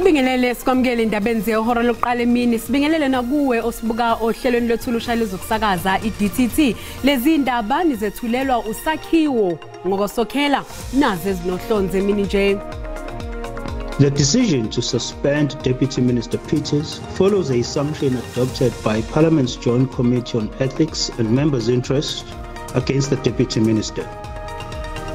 Sikubingelele sikwamukele indabeni zehora lokuqala emini sibingelele nakuwe osibuka ohlelweni lethu lusha lezokusakaza iDTT lezi indaba nizethulelwa usakhiwo ngokosokhela nazi ezinohlonze emini nje. The decision to suspend Deputy Minister Peters follows a sanction adopted by Parliament's Joint Committee on Ethics and Members' Interest against the Deputy Minister.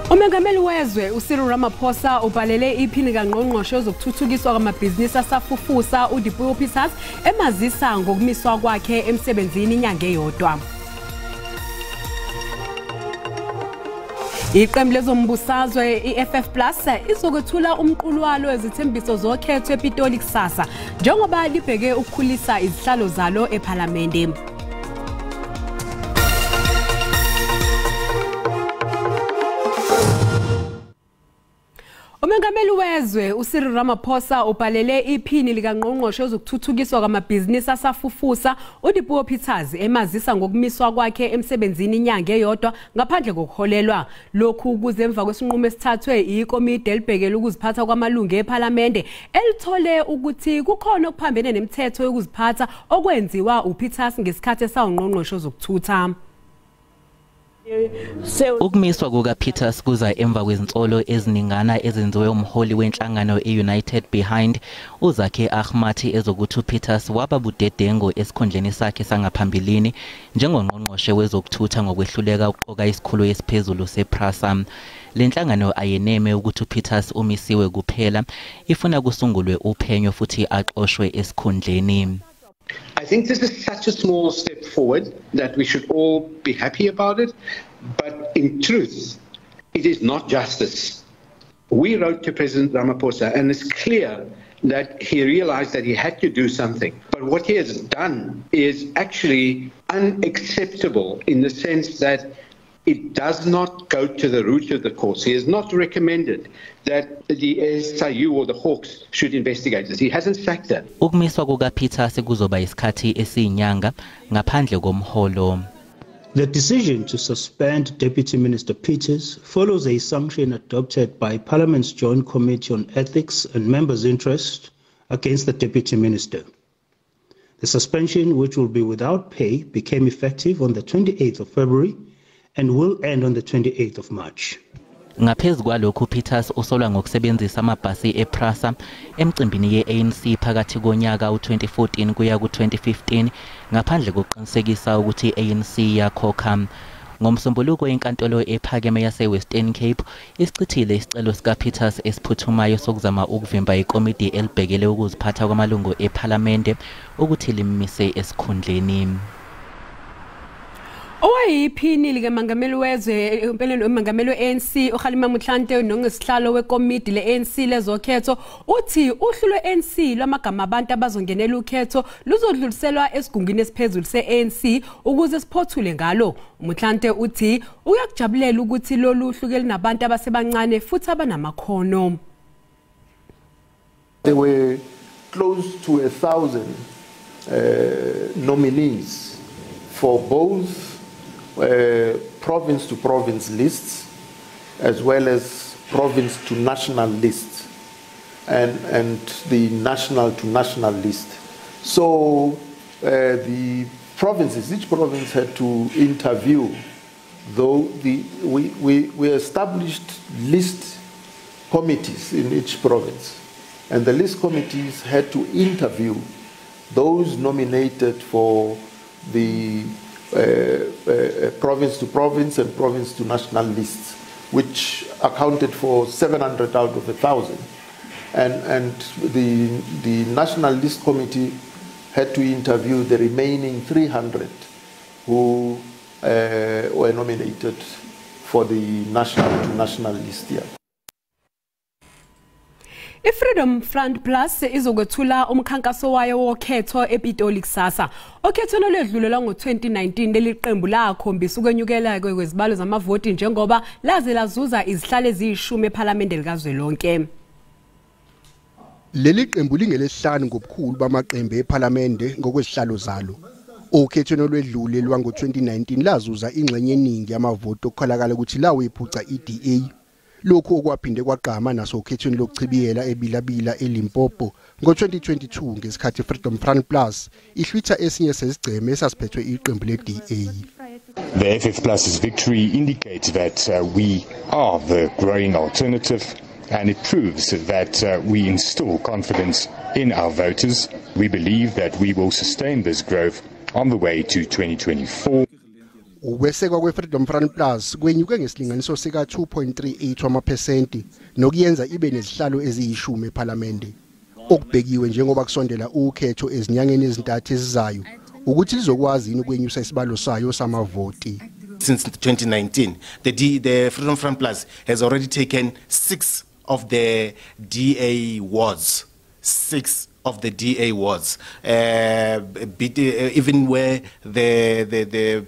Umengameli wezwe uCyril Ramaphosa ubhalele iphini kaNgqongqoshe zokuthuthukiswa kwamabhizinisi asafufusa uDipuo Peters emazisa ngokumiswa kwakhe emsebenzini inyanga eyodwa. Iqembu lezombusazwe iFF Plus izokwethula umqulwalo wezithembiso zokhetho ePitoli kusasa njengoba libheke ukukhulisa izihlalo zalo ePhalamende. Umengameli wezwe uCyril Ramaphosa ubhalele iphini likaNgqongqoshe wezokuthuthukiswa kwamabhizinisi asafufusa uDipuo Peters emazisa ngokumiswa kwakhe emsebenzini inyanga eyodwa ngaphandle kokuholelwa. Lokhu ukuze emva kwesinqumo esithathwe ikomiti elibhekele ukuziphatha kwamalungu ePhalamende elithole ukuthi kukhona okuphambene nemithetho yokuziphatha okwenziwa uPeters ngesikhathi esawungqongqoshe wezokuthutha. Ukumiswa kukaPeters kuza emva kwezinsolo eziningana ezenziwe umholi wenhlangano eUnited Behind uZakhe Ahmad ezokuthi uPeters waba budedengo esikhundleni sakhe sangaphambilini njengongqongqoshe wezokuthutha ngokwehluleka ukuqoka isikhulu esiphezulu sePrasa. Lenhlangano ayeneme ukuthi uPeters umisiwe kuphela ifuna kusungulwe uphenyo futhi aqoshwe esikhundleni. I think this is such a small step forward that we should all be happy about it. But in truth, it is not justice. We wrote to President Ramaphosa, and it's clear that he realized that he had to do something. But what he has done is actually unacceptable in the sense that it does not go to the root of the cause. He has not recommended that the SIU or the Hawks should investigate this. He hasn't sacked that. Ukumiswa kukaPeters kuzoba isikhathi esiyinyanga ngaphandle komholo. The decision to suspend Deputy Minister Peters follows a sanction adopted by Parliament's Joint Committee on Ethics and Members' Interest against the Deputy Minister. The suspension, which will be without pay, became effective on the 28th of February and will end on the 28th of March. Ngaphezu kwalokho Peters usolwa ngokusebenzisa amabhasi ePrasa emcimbini yeANC phakathi konyaka u2014 kuya ku2015 ngaphandle kokuqinisekisa ukuthi iANC yakhokha. Ngomsombuluko inkantolo ephakeme yaseWestern Cape isichithile isicelo sikaPeters esiphuthumayo sokuzama ukuvimba ikomiti elibhekele ukuziphatha kwamalungu ePhalamende ukuthi limise esikhundleni. Owayiphini likamangameli wezwe empeleni umangameli weANC uKhalima Mutlante nongesihlalo wekomiti leANC lezokhetho uthi uhlu lweANC lwamagama abantu abazongenela ukhetho luzodluliselwa esigungini esiphezulu seANC ukuze siphothule ngalo. Mutlante uthi uyakujabulela ukuthi lolu hlu ke linabantu abasebancane futhi abanamakhono. There were close to 1,000 nominees for both province to province lists as well as province to national lists and the national to national list. So the provinces, each province had to interview, though we established list committees in each province, and the list committees had to interview those nominated for the province to province and province to national lists, which accounted for 700 out of 1,000. And the national list committee had to interview the remaining 300 who were nominated for the national to national list here. iFreedom Front Plus izokwethula umkhankaso wayo wokhetho ePitoli kusasa. Okhethweni olwedlulelwa ngo2019 leliqembu lakhombisa ukwenyukela kwezibalo zamavoti njengoba laze lazuza izihlalo eziyishumi ePhalamende likazwelonke. Leli qembu lingelesihlanu ngobukhulu bamaqembu ePhalamende ngokwesihlalo zalo. Okhethweni olwedlulelwa ngo2019 lazuza ingxenye eningi yamavoti okukholakala ukuthi lawo iphuca iDA. lokhu okwaphinde kwagqama naso ukhethweni lokuchibiyela eBilabila eLimpopo ngo2022 ngesikhathi Freedom Front Plus ihlwitha esinye sezigceme esasiphethwe iqembu leDA. The FF Plus's victory indicates that we are the growing alternative, and it proves that we instill confidence in our voters. We believe that we will sustain this growth on the way to 2024. Ukwesekwa kweFreedom Front Plus kwenyuke ngesilinganiso sika 2.38 wama% nokuyenza ibe nezihlalo eziyishumi eParliament. Okubhekiwe njengoba kusondela ukhetho ezinyangeni ezintathu ezizayo ukuthi lizokwazi yini ukwenyusa isibalo sayo samavoti. Since 2019, the Freedom Front Plus has already taken 6 of the DA wards. 6 of the DA wards, even where the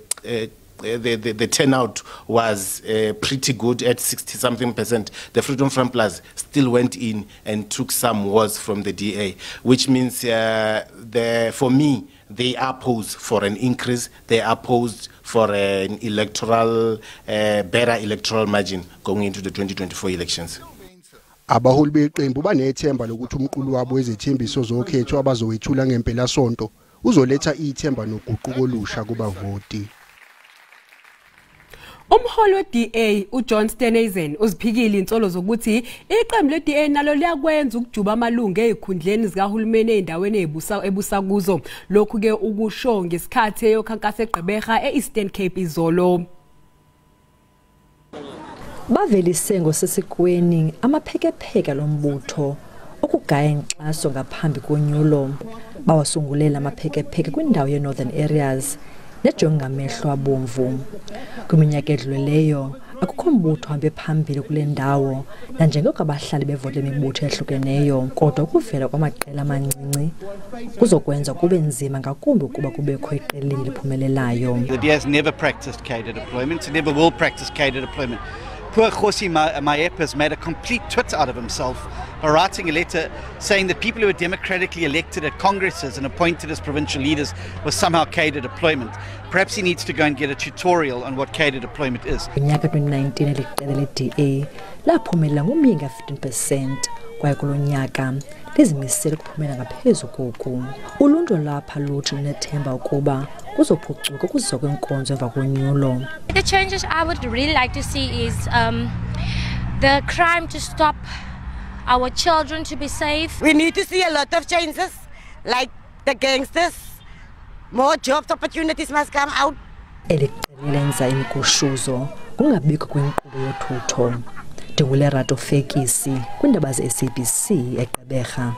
turnout was pretty good at 60-something%. The Freedom Front Plus still went in and took some wards from the DA, which means for me, they are posed for an increase. They are posed for an electoral, better electoral margin going into the 2024 elections. Abaholi beqembu banethemba lokuthi umqulu wabo wezethembiso zokhetho abazowethula ngempela sonto uzoletha ithemba noguquko olusha kubavoti. Umholi weDA uJohn Steenhuisen uziphikile insolo zokuthi iqembu leDA nalo liyakwenza ukujuba amalungu ezikhundleni zikahulumeni ezindaweni ebusa kuzo. Lokhu ke ukusho ngesikhathi eyokhankasa eGqeberha eEastern Cape izolo. Bavelise ngosesikweni amaphekepheke lombutho okugaya inxaso ngaphambi konyulo. Bawasungulela amaphekepheke kwindawo ye-Northern Areas nejonga amehlo abomvu. Kwiminyaka edlulileyo akukho mbutho hambe phambili kule ndawo nanjengoko abahlali bevota imibutho ehlukeneyo, kodwa ukuvela kwamaqela amancinci kuzokwenza kube nzima ngakumbi ukuba kubekho iqela eliphumelelayo. The DA has never practiced cadre deployment, never will practice cadre deployment. Poor Khosi Mayepa has made a complete twit out of himself by writing a letter saying that people who were democratically elected at congresses and appointed as provincial leaders was somehow cadre deployment. Perhaps he needs to go and get a tutorial on what cadre deployment is. Unyaka 2019 eliqela leDA laphumelela ngomyinga 15%, kwaye kulo nyaka lizimisele ukuphumela ngaphezulu koku. Uluntu lapha luthi lunethemba ukuba kuzophucuka kuzizo kwenkonzo emva konyulo. The changes I would really like to see is the crime to stop, our children to be safe. We need to see a lot of changes, like the gangsters. More job opportunities must come out. Eliqela lenza imigushuzo kungabikho kwinkqubo yothutho. Ndingulerato Fekisi kwindaba zeSABC eGqeberha.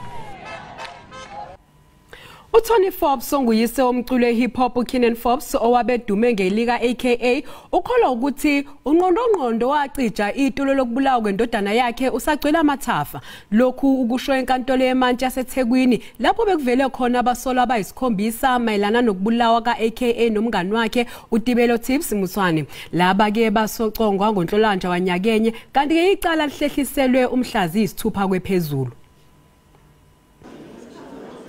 uTony Forbes onguyise womculo hip hop uKenan Forbes owabedume ngelika aka ukholwa ukuthi unqondonqondo wacija itulo lokubulawa kwendodana yakhe usagcwele amathafa. Lokhu ukusho enkantolo yeMantshi yaseThekwini lapho bekuvele khona abasolwa abayisikhombisa mayelana nokubulawa kaAKA nomngani wakhe uTibelo Tips Muswane. Laba ke basocongwa ngoNhlolanja wanyakenye kanti ke icala lihlehliselwe umhlazi isithupha kwephezulu.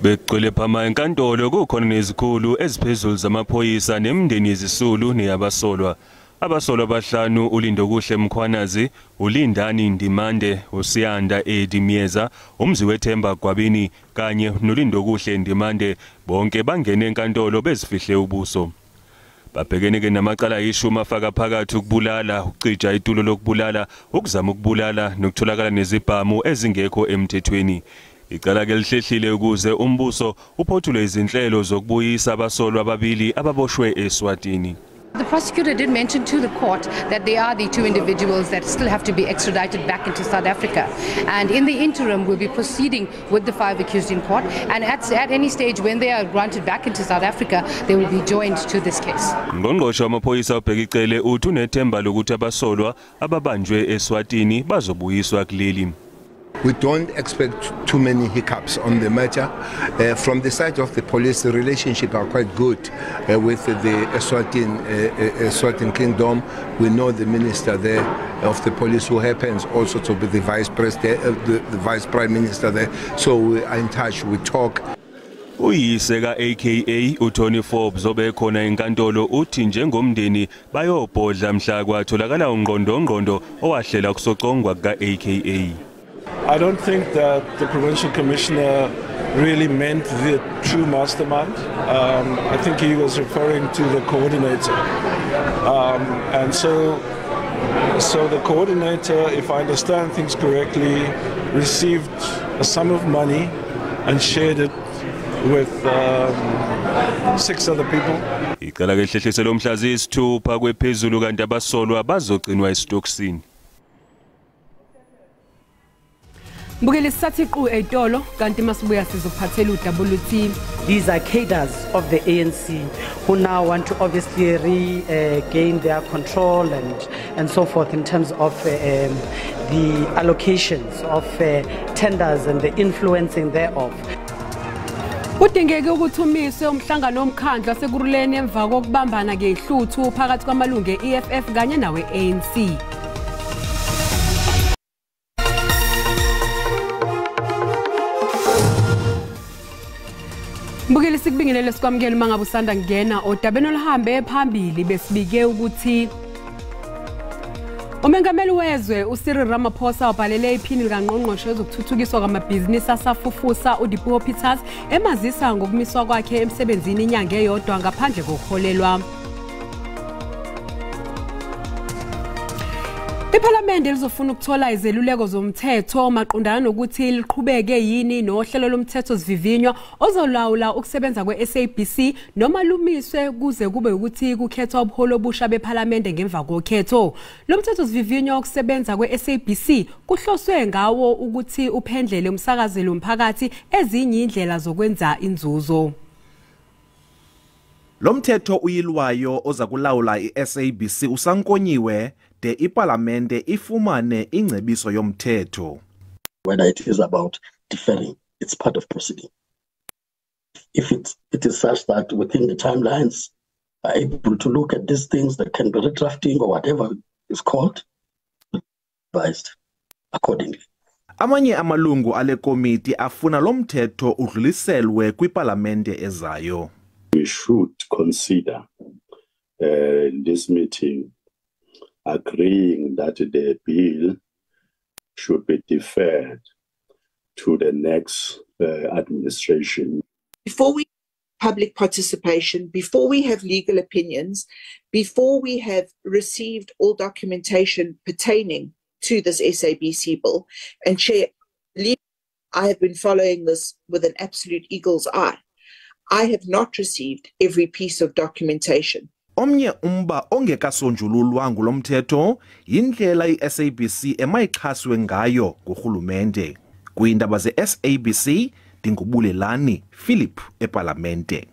Begcwele phama enkantolo kukhona nezikhulu eziphezulu zamaphoyisa nemndeni yezisulu neyabasolwa. Abasolwa abahlanu uLindo Kuhle Mkhwanazi, uLindani Ndimande, uSiyanda Edimieza, umziwethemba Gwabini kanye noLindo Kuhle Ndimande bonke bangene enkantolo bezifihle ubuso. Babhekene ke namacala ayishumi afaka phakathi ukubulala, ukucija itulo lokubulala, ukuzama ukubulala nokutholakala nezibhamu ezingekho emthethweni. Icala ke lihlehlile ukuze umbuso uphothule izinhlelo zokubuyisa abasolwa ababili ababoshwe eSwatini. The prosecutor did mention to the court that they are the two individuals that still have to be extradited back into South Africa. And in the interim, we'll be proceeding with the 5 accused in court. And at any stage, when they are granted back into South Africa, they will be joined to this case. Ngqongqoshe wamaphoyisa ubheka icele uthi unethemba lokuthi abasolwa ababanjwe eSwatini bazobuyiswa kuleli. We don't expect too many hiccups on the matter. From the side of the police, the relationship are quite good with the Eswatini Kingdom. We know the minister there of the police, who happens also to be the vice president, the vice prime minister there. So we are in touch. We talk. Uyise ka AKA uTony Forbes obekhona enkantolo uthi njengomndeni bayobhodla mhla kwatholakala ungqondongqondo owahlela kusocongwa ka AKA. I don't think that the provincial commissioner really meant the true mastermind. I think he was referring to the coordinator. And so the coordinator, if I understand things correctly, received a sum of money and shared it with 6 other people. Icala ke hlehliselo mhla ziyisithupha kwephezulu kanti abasolwa bazogcinwa esitokisini. Mbukeli sathi qhu etolo kanti masibuya sizophathela uWT. These are cadres of the ANC who now want to obviously regain their control and so forth in terms of the allocations of tenders and the influencing thereof. Kudingeke ukuthi umise umhlangano omkhandlu asekuruleni emva kokubambana ngehluthu phakathi kwamalungu eEFF kanye nawe ANC. Mbukeli sikubingelele sikwamukela uma ngabe usanda ngena odabeni oluhambe phambili besibike ukuthi uMengameli wezwe uCyril Ramaphosa wabhalele iphini likangqongqoshe ezokuthuthukiswa kwamabhizinisi asafufusa uDipuo Peters emazisa ngokumiswa kwakhe emsebenzini inyanga eyodwa ngaphandle kokuholelwa. Iparlamente lizofuna ukuthola izeluleko zomthetho maqondana nokuthi liqhubeke yini nohlelo lomthetho sivivinywa ozolawula ukusebenza kweSABC noma lumiswe kuze kube ukuthi kukhethwa ubuholo obusha beParlamente ngemva kokhetho. Lomthetho sivivinywa ukusebenza kweSABC kuhloswe ngawo ukuthi uphendlele umsakazeli womphakathi ezinye indlela zokwenza inzuzo. Lomthetho uyilwayo oza kulawula iSABC usankonyiwe de iParlamente ifumane ingcebiso yomthetho. Whether it is about deferring, it's part of proceeding. If it is such that within the timelines are able to look at these things that can be redrafting or whatever is called, advised accordingly. Amanye amalungu ale komiti afuna lomthetho udluliselwe kwiParlamente ezayo. We should consider this meeting agreeing that the bill should be deferred to the next administration. Before we have public participation, before we have legal opinions, before we have received all documentation pertaining to this SABC bill, and Chair, I have been following this with an absolute eagle's eye. I have not received every piece of documentation. Omnye umba ongekasonjululwa ngulomthetho yindlela iSABC emayixhaswe ngayo ngurhulumente. Kwiindaba zeSABC Dingubulelani Philip eParlamente.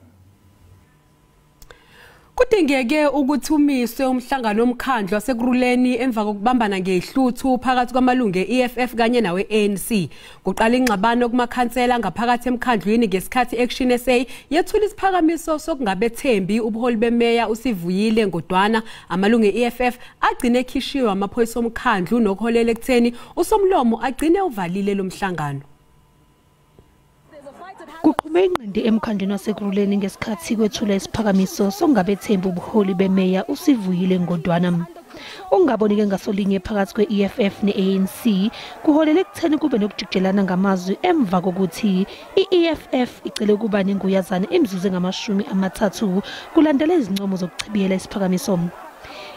Kudingeke ukuthi umiswe umhlangano omkhandlu asekuruleni emva kokubambana ngehluthu phakathi kwamalungu eEFF kanye nawe ANC. Kuqala ingxabano kumakhansela ngaphakathi emkhandlwini ngesikhathi Action SA yethula isiphakamiso sokungabethembi ubuholi bemeya usivuyile ngodwana amalungu eEFF agcine ekhishiwe amaphoyisa omkhandlu nokuholela ekutheni usomlomo agcine uvalile lomhlangano. Kuqhume inqindi emkhandlweni wasekuruleni ngesikhathi kwethula isiphakamiso sokungabethembi ubuholi bemeya usivuyile ngodwana. Ungabonike ngasolinye phakathi kweEFF neANC kuholela ekutheni kube nokujikelana ngamazwi emva kokuthi iEFF icele kuba nenguyazana emzuzu engama-30 kulandela izincomo zokuchibiyela isiphakamiso.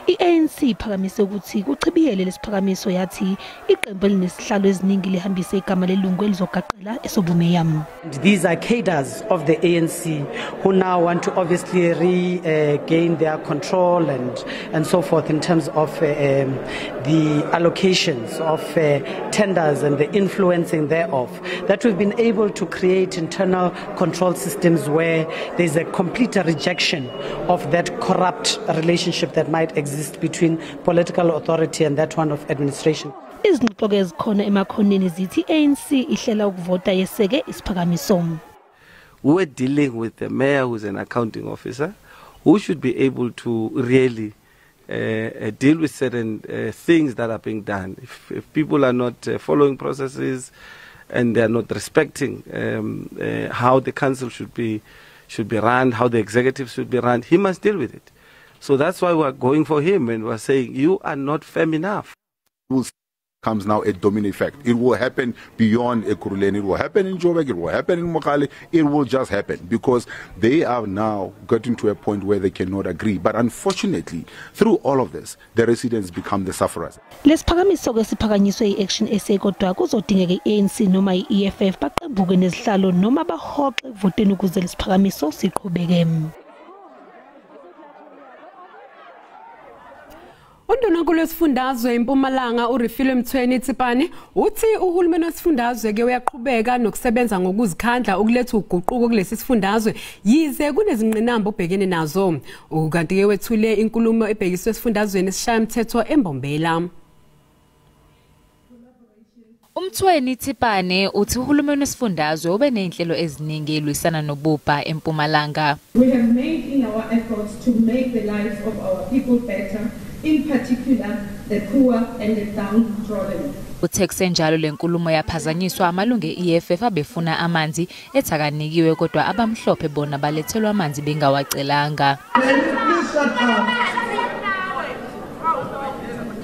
iANC iphakamise ukuthi kuchibiyele lesiphakamiso yathi iqembu elinesihlalo eziningi lihambise igama lelungu elizogaqela esobumeya. These are cadres of the ANC who now want to obviously regain their control and so forth in terms of the allocations of tenders and the influencing thereof. That we've been able to create internal control systems where there's a complete rejection of that corrupt relationship that might exist between political authority and that one of administration. Izingxoxo ezikhona emakhoneni zithi ANC ihlela ukuvota yeseke isiphakamiso. We were dealing with the mayor who's an accounting officer who should be able to really deal with certain things that are being done. If people are not following processes, and they are not respecting how the council should be run, how the executive should be run, he must deal with it. So that's why we're going for him, and we're saying, you are not firm enough. Comes now a domino effect. It will happen beyond Ekurhuleni. It will happen in Joburg. It will happen in Mokale. It will just happen because they are now getting to a point where they cannot agree. But unfortunately, through all of this, the residents become the sufferers. Lesiphakamiso ke siphakanyiswe i-Action SA kodwa kuzodingeka i-ANC noma i-EFF baqembuke nezihlalo noma bahoxe ekuvoteni ukuze lesiphakamiso siqhubeke. Undunankulu wesifundazwe eMpumalanga uRifile Mthweni Tsipane uthi uhulumeni wesifundazwe ke uyaqhubeka nokusebenza ngokuzikhandla ukuletha uguquko kulesi sifundazwe yize kunezingqinamba obhekene nazo. Ukanti ke wethule inkulumo ebhekiswe esifundazweni esishaya umthetho eMbombela. Umthweni Tsipane uthi uhulumeni wesifundazwe ube nezinhlelo eziningi elwisana nobubha eMpumalanga. We have made in our efforts to make the lives of our people better. In particular, the poor and the downtrodden. Uthekse njalo lenkulumo yaphazanyiswa amalungu e-EFF abefuna amanzi ethakanikiwe kodwa abamhlophe bona balethelwa amanzi bengawacelanga. Can you please shut up?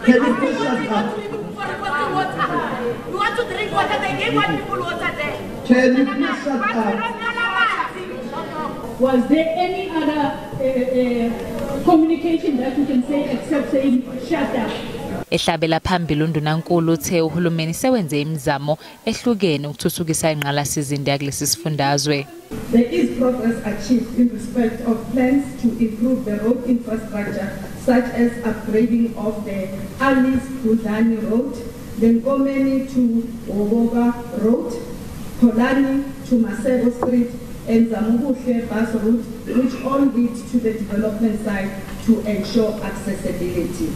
Can you please shut up? You want to drink water? They gave white people water there. Can you please shut up? Was there any other communication that you can say except saying shut up? Ehlabela phambili undunankulu uthe uhulumeni sewenze imizamo ehlukene ukuthuthukisa ingqalasizinda yakulesi sifundazwe. There is progress achieved in respect of plans to improve the road infrastructure such as upgrading of the Alice Kudani Road, the Nkomeni to Woboga Road, Polani to Masebo Street, and Zamubuhle bus route, which all lead to the development site to ensure accessibility.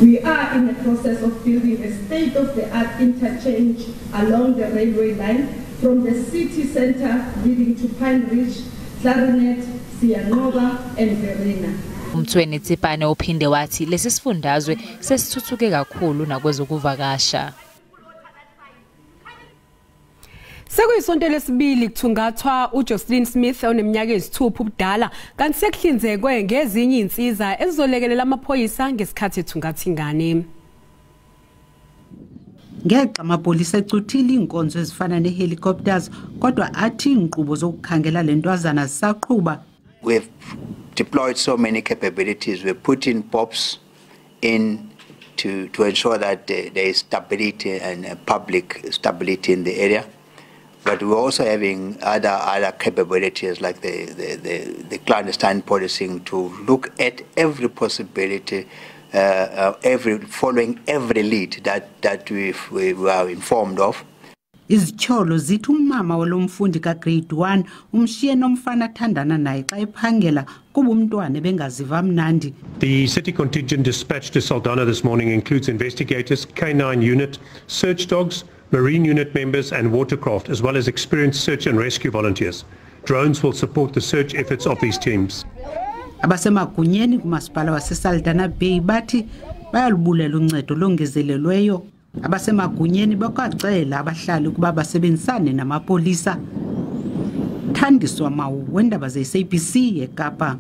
We are in the process of building a state-of-the-art interchange along the railway line from the city center leading to Pine Ridge, Clarinet, Siyanova, and Verena. Umthweni Tsipane uphinde wathi lesi sifundazwe sesithuthuke kakhulu nakwezokuvakasha. Sekuyisonto lesibili kuthungathwa uJocelyn Smith oneminyaka ezithupha ubudala kanti sekuhlinzekwe ngezinye insiza ezizolekelela amaphoyisa ngesikhathi ethungatha ingane. Ngexa amapolisa ecuthile inkonzo ezifana nehelicopters kodwa athi inqubo zokukhangela lentwazana zisaqhuba. We've deployed so many capabilities. We're putting POPs in to ensure that there is stability and public stability in the area. But we're also having other capabilities like the clandestine policing to look at every possibility, following every lead that we are informed of. Izitsholo zithi umama walomfundi ka grade 1 umshiye nomfana athandana naye xa ephangela kuba umntwana bengaziva mnandi. The city contingent dispatched to Saldanha this morning includes investigators, K9 unit, search dogs, Marine unit members and watercraft, as well as experienced search and rescue volunteers. Drones will support the search efforts of these teams. Abasemagunyeni kumasipala waseSaldanha Bay bathi bayalubulela uncedo longezelelweyo. Abasemagunyeni bakwacela abahlali ukuba basebenzisane namapolisa. Thandiswa Mawu wendaba ze-SABC eKapa.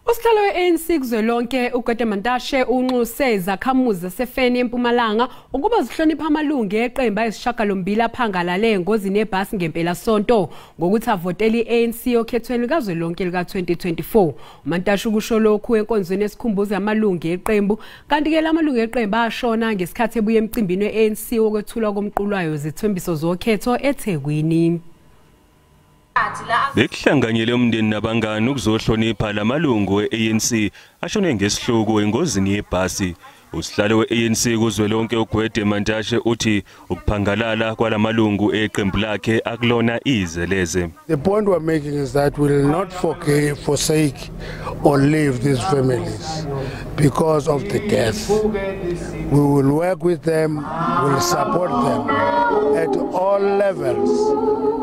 Usihlalo we-ANC kuzwelonke uGwede Mantashe unxuse izakhamuzi zaseFeni eMpumalanga ukuba zihlonipha amalungu eqembu ayisishiyagalombili aphangalale engozini yebhasi ngempela sonto ngokuthi avotela i-ANC okhethweni likazwelonke lika-2024. uMantashe ukusho lokhu enkonzweni esikhumbuzo yamalungu eqembu kanti-ke lamalungu eqembu ashona ngesikhathi ebuye emcimbini we-ANC wokwethulwa komqulwayo zithembiso zokhetho eThekwini. Bekuhlanganyele umndeni nabangani ukuzohlonipha lamalungu e-ANC ashone ngesihluku engozini yebhasi. Usihlalo we-ANC kuzwelonke uGwede Mantashe uthi ukuphangalala kwalamalungu eqembu lakhe akulona izeleze. The point we're making is that we will not forsake or leave these families because of the death. We will work with them, we will support them at all levels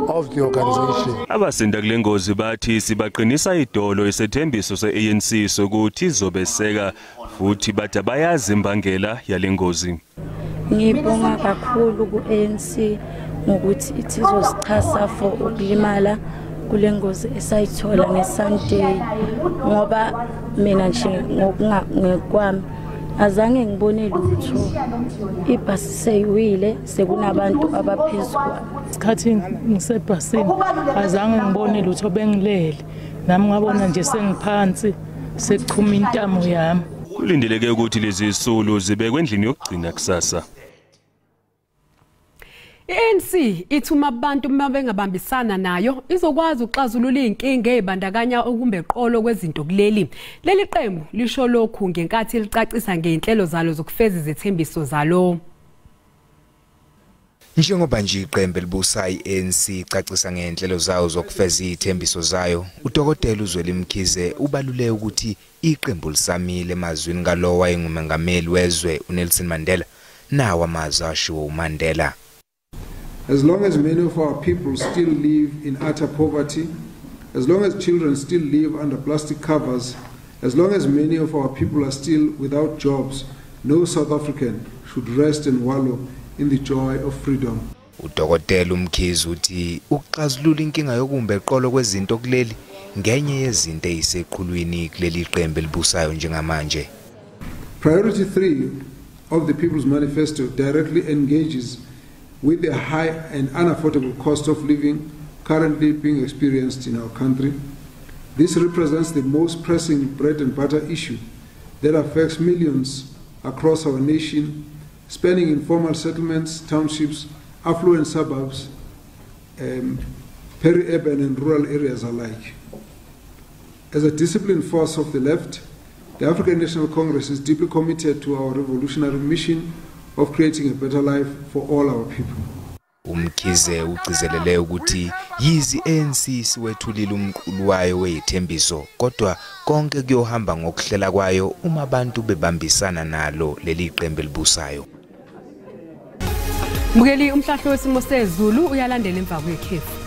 of the organization. Abasinda kule ngozi bathi sibaqinisa idolo isethembiso se-ANC sokuthi izobeseka futhi bathi bayazi imbangela yalengozi. Ngibonga kakhulu ku-ANC ngokuthi ithi izosichasa for ukulimala kule ngozi esayithola ngeSunday ngoba mina nje ngokungakwami azange ngibone lutho ibhasi seyiwile sekunabantu abaphezulu isikhathi ngisebhasini azange ngibone lutho bengilele nami ngabona nje sengiphansi sekuchuma intamo yami. Kulindeleke ukuthi lezi zisulu zibekwe endlini yokugcina kusasa. ANC ithuma abantu mabengabambisana nayo izokwazi ukuxazulula inkinga ezibandakanya ukumbeqolo kwezinto kuleli. Leli qembu lisho lokhu ngenkathi licacisa ngenhlelo zalo zokufeza izethembiso zalo. Njengoba nje iqembu elibusa iANC icacisa ngenhlelo zawo zokufeza izethembiso zayo, uDokotela uZwelimkhize ubalule ukuthi iqembu lisamile emazwini kalowa wayengumengameli wezwe uNelson Mandela nawo amazwi ashiwo uMandela. As long as many of our people still live in utter poverty, as long as children still live under plastic covers, as long as many of our people are still without jobs, no South African should rest and wallow in the joy of freedom. uDokotela uMkhize uthi ukuxazulula inkinga yokumbeqolo kwezinto kuleli ngenye yezinto eziseqhulwini kuleli qembu elibusayo njengamanje. Priority 3 of the People's Manifesto directly engages with the high and unaffordable cost of living currently being experienced in our country. This represents the most pressing bread and butter issue that affects millions across our nation, spanning informal settlements, townships, affluent suburbs, peri-urban and rural areas alike. As a disciplined force of the left, the African National Congress is deeply committed to our revolutionary mission of creating a better life for all our people. Umkhize ugcizelele ukuthi yizi ANC siwethulile umqulu wayo wezithembiso kodwa konke kuyohamba ngokuhlela kwayo uma abantu bebambisana nalo leli qembu elibusayo. Mukeli umhlahlo wesimo sezulu uyalandela emva kwekhefu.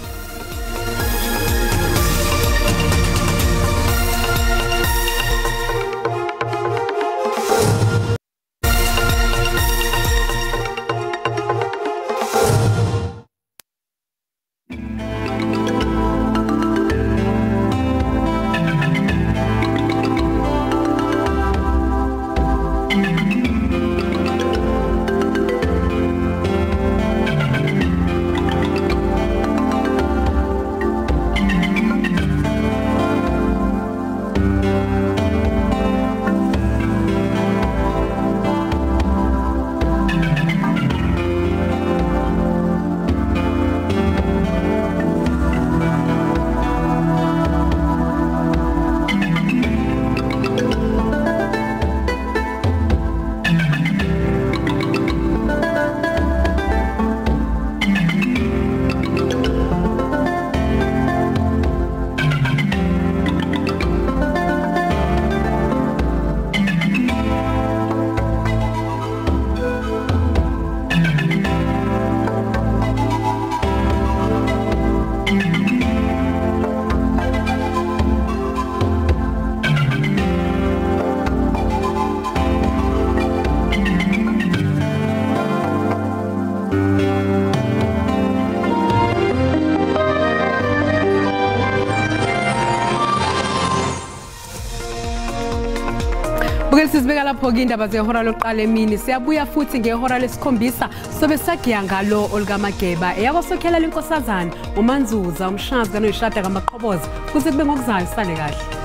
Sibeka lapho ke indaba zehora loqala emini siyabuya futhi ngehora lesikhombisa sobe sagiya ngalo olgamageba eyakosokhela lenkosazana uManzuza umshazi kanoyishada kamaqhoboza kuze kube ngokuzayo sale kahle.